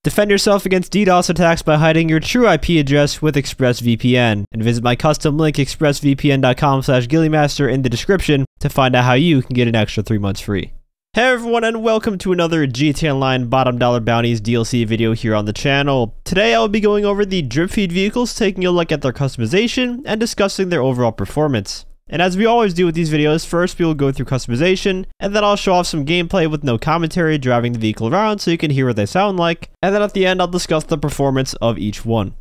Defend yourself against DDoS attacks by hiding your true IP address with ExpressVPN, and visit my custom link expressvpn.com/ghilliemaster in the description to find out how you can get an extra 3 months free. Hey everyone, and welcome to another GTA Online Bottom Dollar Bounties DLC video here on the channel. Today I'll be going over the Dripfeed vehicles, taking a look at their customization, and discussing their overall performance. And as we always do with these videos, first we will go through customization, and then I'll show off some gameplay with no commentary driving the vehicle around so you can hear what they sound like, and then at the end I'll discuss the performance of each one.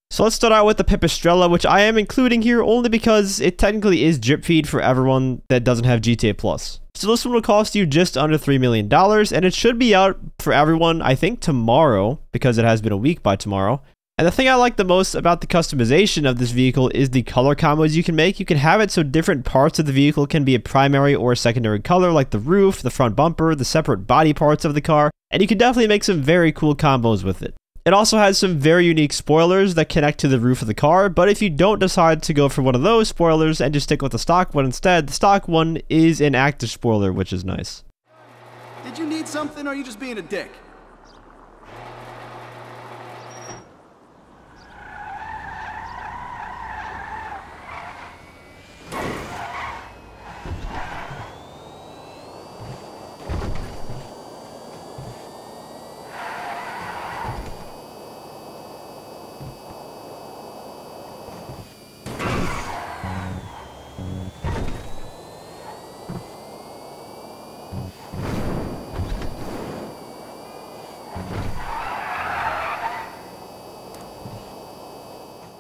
So let's start out with the Pipistrello, which I am including here only because it technically is Dripfeed for everyone that doesn't have GTA Plus. So this one will cost you just under $3 million, and it should be out for everyone, I think, tomorrow, because it has been a week by tomorrow. And the thing I like the most about the customization of this vehicle is the color combos you can make. You can have it so different parts of the vehicle can be a primary or a secondary color, like the roof, the front bumper, the separate body parts of the car, and you can definitely make some very cool combos with it. It also has some very unique spoilers that connect to the roof of the car, but if you don't decide to go for one of those spoilers and just stick with the stock one instead, the stock one is an active spoiler, which is nice. Did you need something, or are you just being a dick?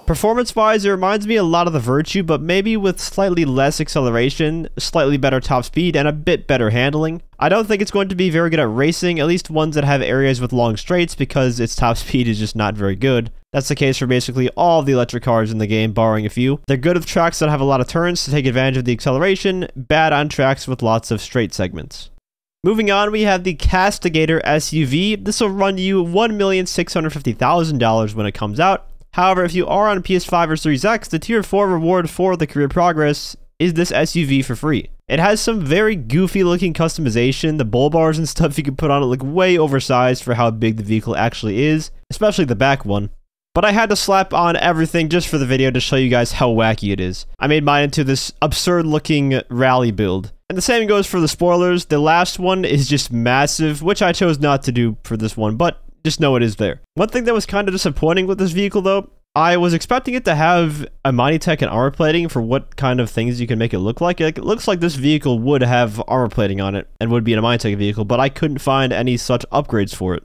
Performance-wise, it reminds me a lot of the Virtue, but maybe with slightly less acceleration, slightly better top speed, and a bit better handling. I don't think it's going to be very good at racing, at least ones that have areas with long straights, because its top speed is just not very good. That's the case for basically all of the electric cars in the game, barring a few. They're good with tracks that have a lot of turns to take advantage of the acceleration, bad on tracks with lots of straight segments. Moving on, we have the Castigator SUV. This will run you $1,650,000 when it comes out. However, if you are on PS5 or Series X, the Tier 4 reward for the career progress is this SUV for free. It has some very goofy looking customization. The bull bars and stuff you can put on it look way oversized for how big the vehicle actually is, especially the back one. But I had to slap on everything just for the video to show you guys how wacky it is. I made mine into this absurd looking rally build. And the same goes for the spoilers. The last one is just massive, which I chose not to do for this one, but just know it is there. One thing that was kind of disappointing with this vehicle though, I was expecting it to have a Untitled and armor plating for what kind of things you can make it look like. It looks like this vehicle would have armor plating on it and would be an Untitled vehicle, but I couldn't find any such upgrades for it.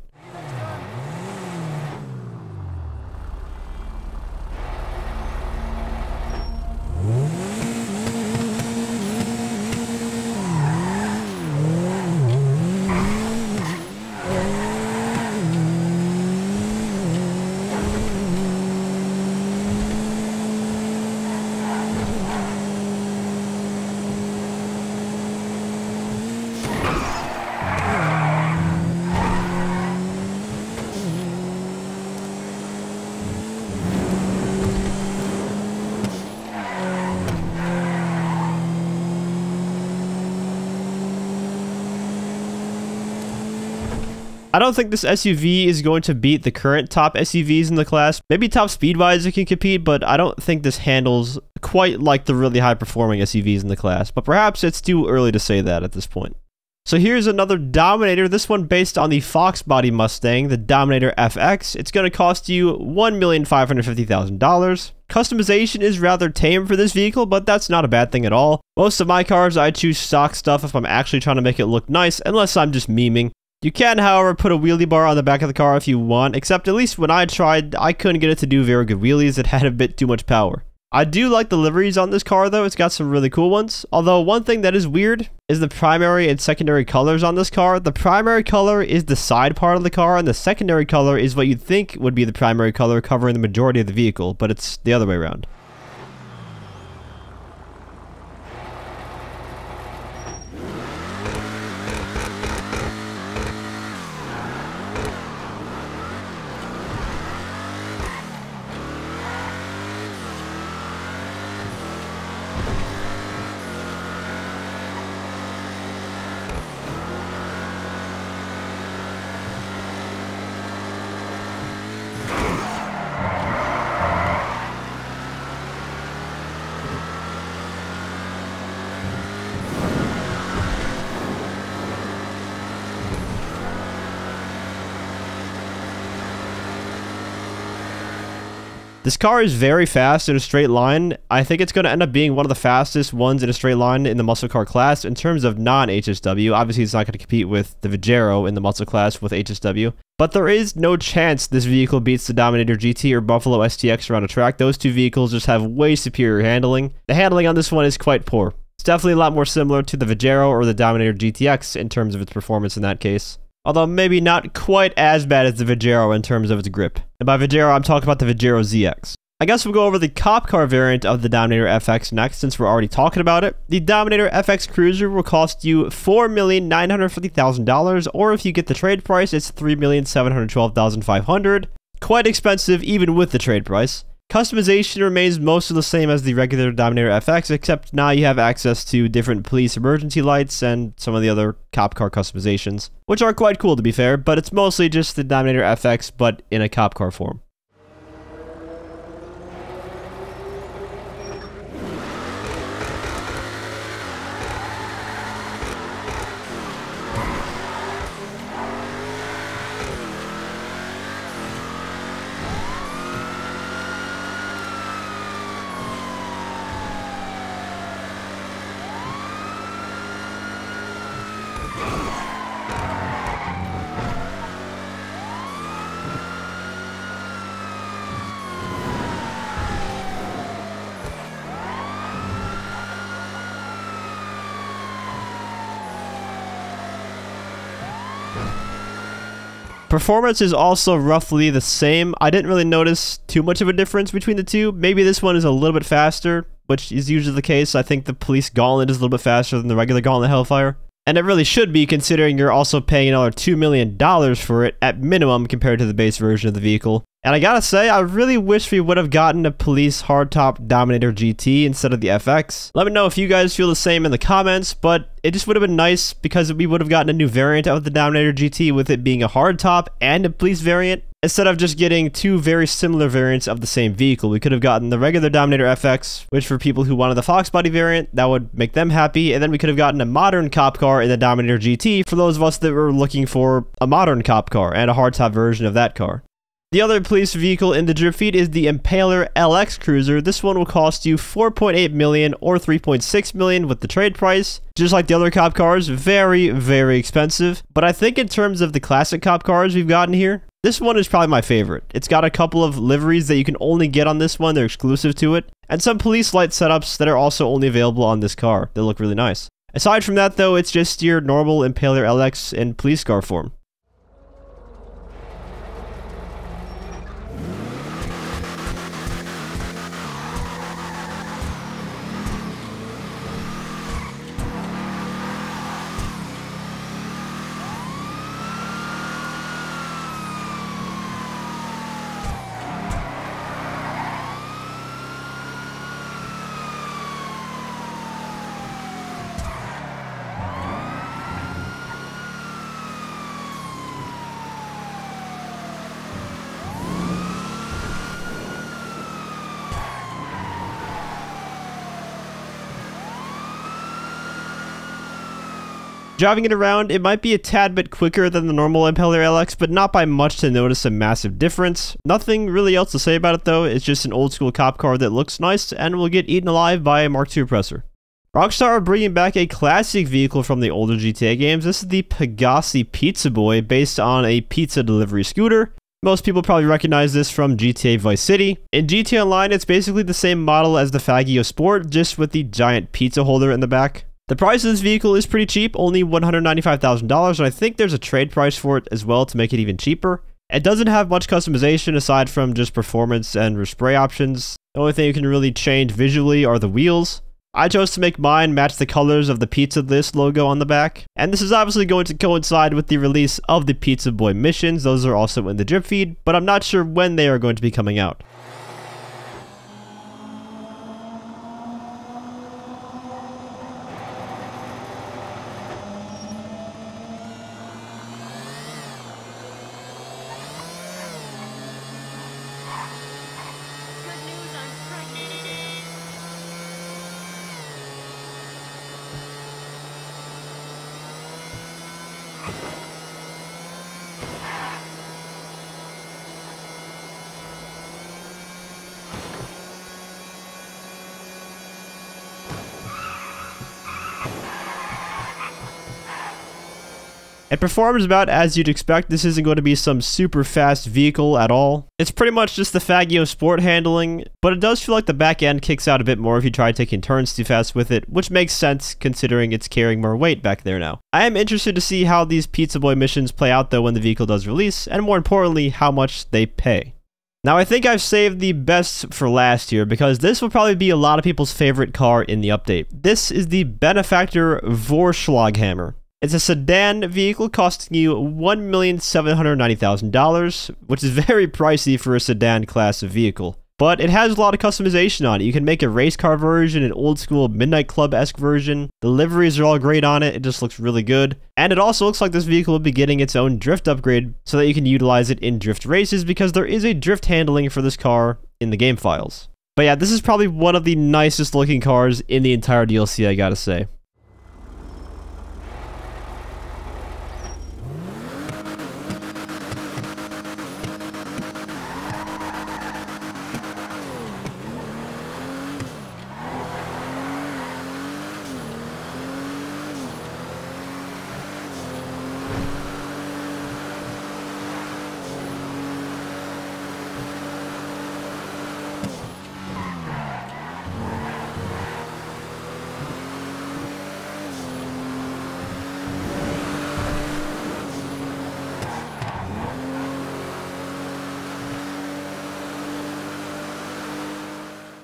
I don't think this SUV is going to beat the current top SUVs in the class. Maybe top speed-wise it can compete, but I don't think this handles quite like the really high-performing SUVs in the class. But perhaps it's too early to say that at this point. So here's another Dominator, this one based on the Fox body Mustang, the Dominator FX. It's going to cost you $1,550,000. Customization is rather tame for this vehicle, but that's not a bad thing at all. Most of my cars, I choose stock stuff if I'm actually trying to make it look nice, unless I'm just memeing. You can, however, put a wheelie bar on the back of the car if you want, except at least when I tried, I couldn't get it to do very good wheelies. It had a bit too much power. I do like the liveries on this car though, it's got some really cool ones. Although one thing that is weird is the primary and secondary colors on this car. The primary color is the side part of the car, and the secondary color is what you'd think would be the primary color covering the majority of the vehicle, but it's the other way around. This car is very fast in a straight line. I think it's going to end up being one of the fastest ones in a straight line in the muscle car class in terms of non-HSW. Obviously, it's not going to compete with the Vajero in the muscle class with HSW. But there is no chance this vehicle beats the Dominator GT or Buffalo STX around a track. Those two vehicles just have way superior handling. The handling on this one is quite poor. It's definitely a lot more similar to the Vajero or the Dominator GTX in terms of its performance in that case. Although maybe not quite as bad as the Vajero in terms of its grip. And by Vajero, I'm talking about the Vajero ZX. I guess we'll go over the cop car variant of the Dominator FX next, since we're already talking about it. The Dominator FX Cruiser will cost you $4,950,000, or if you get the trade price, it's $3,712,500. Quite expensive even with the trade price. Customization remains mostly the same as the regular Dominator FX, except now you have access to different police emergency lights and some of the other cop car customizations, which are quite cool to be fair, but it's mostly just the Dominator FX, but in a cop car form. Performance is also roughly the same. I didn't really notice too much of a difference between the two. Maybe this one is a little bit faster, which is usually the case. I think the police gauntlet is a little bit faster than the regular gauntlet Hellfire. And it really should be, considering you're also paying another $2 million for it at minimum compared to the base version of the vehicle. And I gotta say, I really wish we would have gotten a police hardtop Dominator GT instead of the FX. Let me know if you guys feel the same in the comments, but it just would have been nice because we would have gotten a new variant of the Dominator GT with it being a hardtop and a police variant. Instead of just getting two very similar variants of the same vehicle, we could have gotten the regular Dominator FX, which for people who wanted the Fox body variant, that would make them happy, and then we could have gotten a modern cop car in the Dominator GT for those of us that were looking for a modern cop car and a hardtop version of that car. The other police vehicle in the Dripfeed is the Impaler LX Cruiser. This one will cost you $4.8 million or $3.6 million with the trade price. Just like the other cop cars, very, very expensive. But I think in terms of the classic cop cars we've gotten here, this one is probably my favorite. It's got a couple of liveries that you can only get on this one. They're exclusive to it. And some police light setups that are also only available on this car. They look really nice. Aside from that though, it's just your normal Impaler LX in police car form. Driving it around, it might be a tad bit quicker than the normal Impaler LX, but not by much to notice a massive difference. Nothing really else to say about it though, it's just an old school cop car that looks nice and will get eaten alive by a Mark II oppressor. Rockstar are bringing back a classic vehicle from the older GTA games. This is the Pegassi Pizza Boy, based on a pizza delivery scooter. Most people probably recognize this from GTA Vice City. In GTA Online, it's basically the same model as the Faggio Sport, just with the giant pizza holder in the back. The price of this vehicle is pretty cheap, only $195,000, and I think there's a trade price for it as well to make it even cheaper. It doesn't have much customization aside from just performance and respray options. The only thing you can really change visually are the wheels. I chose to make mine match the colors of the Pizza List logo on the back. And this is obviously going to coincide with the release of the Pizza Boy missions. Those are also in the Dripfeed, but I'm not sure when they are going to be coming out. It performs about as you'd expect. This isn't going to be some super fast vehicle at all. It's pretty much just the Faggio Sport handling, but it does feel like the back end kicks out a bit more if you try taking turns too fast with it, which makes sense considering it's carrying more weight back there now. I am interested to see how these Pizza Boy missions play out though when the vehicle does release, and more importantly, how much they pay. Now I think I've saved the best for last here because this will probably be a lot of people's favorite car in the update. This is the Benefactor Vorschlaghammer. It's a sedan vehicle costing you $1,790,000, which is very pricey for a sedan class of vehicle. But it has a lot of customization on it. You can make a race car version, an old school Midnight Club-esque version. The liveries are all great on it. It just looks really good. And it also looks like this vehicle will be getting its own drift upgrade so that you can utilize it in drift races because there is a drift handling for this car in the game files. But yeah, this is probably one of the nicest looking cars in the entire DLC, I gotta say.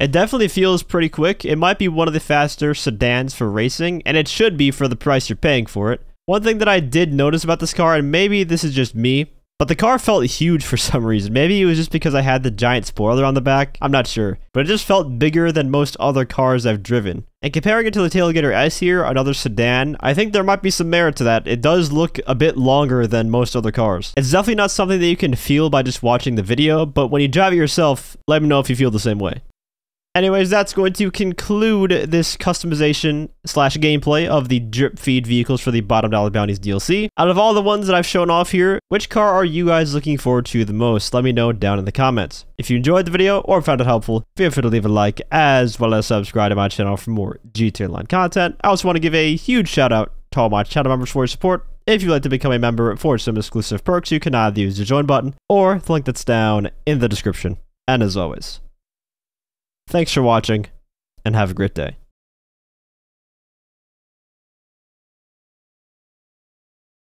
It definitely feels pretty quick. It might be one of the faster sedans for racing, and it should be for the price you're paying for it. One thing that I did notice about this car, and maybe this is just me, but the car felt huge for some reason. Maybe it was just because I had the giant spoiler on the back. I'm not sure. But it just felt bigger than most other cars I've driven. And comparing it to the Tailgater S here, another sedan, I think there might be some merit to that. It does look a bit longer than most other cars. It's definitely not something that you can feel by just watching the video, but when you drive it yourself, let me know if you feel the same way. Anyways, that's going to conclude this customization / gameplay of the Dripfeed vehicles for the Bottom Dollar Bounties DLC. Out of all the ones that I've shown off here, which car are you guys looking forward to the most? Let me know down in the comments. If you enjoyed the video or found it helpful, feel free to leave a like as well as subscribe to my channel for more GTA Online content. I also want to give a huge shout out to all my channel members for your support. If you'd like to become a member for some exclusive perks, you can either use the join button or the link that's down in the description. And as always, thanks for watching, and have a great day.